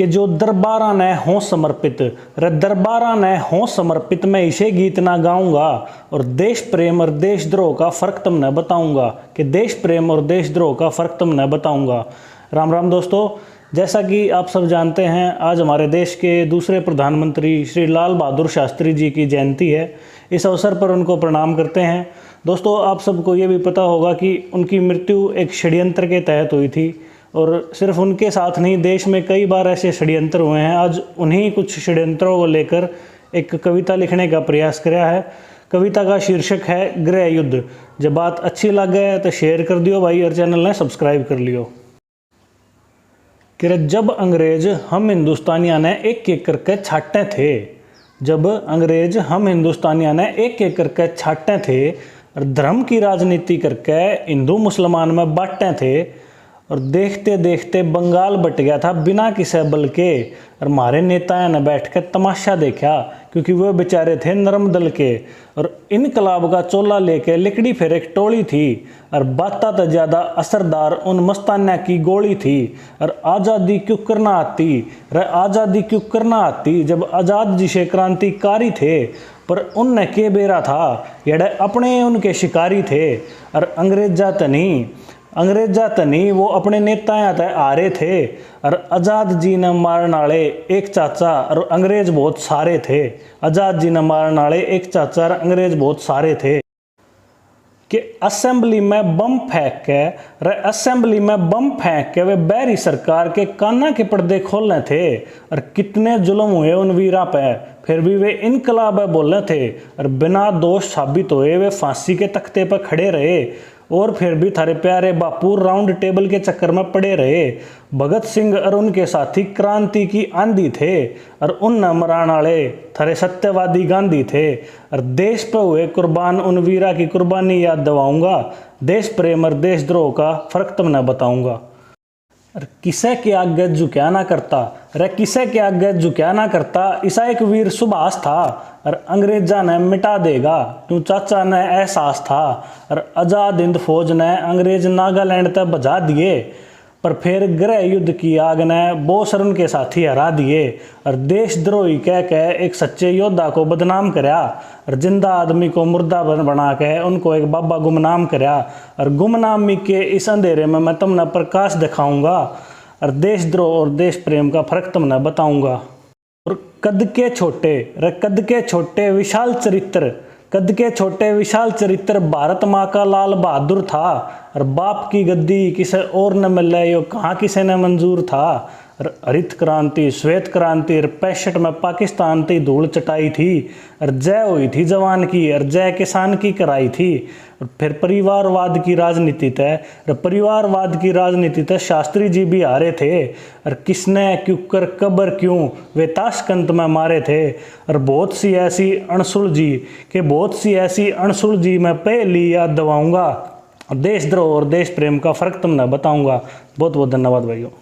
कि जो दरबारा ने हों समर्पित, रे दरबारा ने हों समर्पित, मैं इसे गीत ना गाऊंगा और देश प्रेम और देशद्रोह का फ़र्क तुमने बताऊंगा, कि देश प्रेम और देशद्रोह का फ़र्क तुमने बताऊंगा। राम राम दोस्तों, जैसा कि आप सब जानते हैं, आज हमारे देश के दूसरे प्रधानमंत्री श्री लाल बहादुर शास्त्री जी की जयंती है। इस अवसर पर उनको प्रणाम करते हैं। दोस्तों, आप सबको ये भी पता होगा कि उनकी मृत्यु एक षड्यंत्र के तहत हुई थी, और सिर्फ उनके साथ नहीं, देश में कई बार ऐसे षड्यंत्र हुए हैं। आज उन्हीं कुछ षड्यंत्रों को लेकर एक कविता लिखने का प्रयास किया है। कविता का शीर्षक है गृह युद्ध। जब बात अच्छी लगे तो शेयर कर दियो भाई, और चैनल ने सब्सक्राइब कर लियो। कि जब अंग्रेज हम हिंदुस्तानियों ने एक एक करके छाटे थे, जब अंग्रेज हम हिंदुस्तानियों ने एक एक करके छाटे थे और धर्म की राजनीति करके हिंदू मुसलमान में बांटे थे, और देखते देखते बंगाल बट गया था बिना किसी बल के। और हमारे नेताओं ने बैठ कर तमाशा देखा, क्योंकि वो बेचारे थे नरम दल के, और इनकलाब का चोला लेके लिकड़ी फिर एक टोली थी, और बाता तो ज़्यादा असरदार उन मस्ताना की गोली थी। और आज़ादी क्यों करना आती, रे आज़ादी क्यों करना आती, जब आज़ाद जिसे क्रांतिकारी थे, पर उनने के बेरा था, यड़े अपने उनके शिकारी थे। और अंग्रेजा तनी वो अपने नेताएं तय आ रहे थे, और आज़ाद जी ने मारने वाले एक चाचा और अंग्रेज बहुत सारे थे। आज़ाद जी ने मारने वाले एक चाचा और अंग्रेज बहुत सारे थे। कि असेंबली में बम फेंक के वे बैरी सरकार के कान्ना के पर्दे खोलने थे, और कितने जुल्म हुए उन वीरा पे, फिर भी वे इनकलाब बोलने थे, और बिना दोष साबित हुए वे फांसी के तख्ते पर खड़े रहे। और फिर भी थारे प्यारे बापू राउंड टेबल के चक्कर में पड़े रहे। भगत सिंह और उनके साथी क्रांति की आंधी थे, और उन मरान वाले थारे सत्यवादी गांधी थे। और देश पर हुए कुर्बान उन वीरा की कुर्बानी याद दिलाऊंगा, देश प्रेम और देशद्रोह का फर्क तुमने बताऊंगा। और किसे के आगे झुका ना करता, रे किसे के आगे झुका ना करता, ऐसा एक वीर सुभाष था, और अंग्रेजा ने मिटा देगा क्यों चाचा ने एहसास था। और आज़ाद हिंद फौज ने अंग्रेज नागालैंड तक बजा दिए, पर फिर गृह युद्ध की आग ने बोस और उनके साथी हरा दिए। और देशद्रोही कह के एक सच्चे योद्धा को बदनाम करया, और जिंदा आदमी को मुर्दा बना के उनको एक बाबा गुमनाम करया। और गुमनामी के इस अंधेरे में मैं तुमने प्रकाश दिखाऊंगा, और देशद्रोह और देश प्रेम का फर्क तुमने बताऊंगा। और कद के छोटे विशाल चरित्र भारत माँ का लाल बहादुर था। और बाप की गद्दी किसे और न मिले, यो कहाँ किसे न मंजूर था। और हरित क्रांति, श्वेत क्रांति, और 65 में पाकिस्तान की धूल चटाई थी, और जय हुई थी जवान की, और जय किसान की कराई थी। और फिर परिवारवाद की राजनीति तय शास्त्री जी भी हारे थे। और किसने क्यों कर कबर क्यों वे ताशकंद में मारे थे। और बहुत सी ऐसी अणसुल जी मैं पहली याद दिलाऊंगा, देशद्रोह और देश प्रेम का फर्क तुमने बताऊंगा। बहुत बहुत धन्यवाद भाइयों।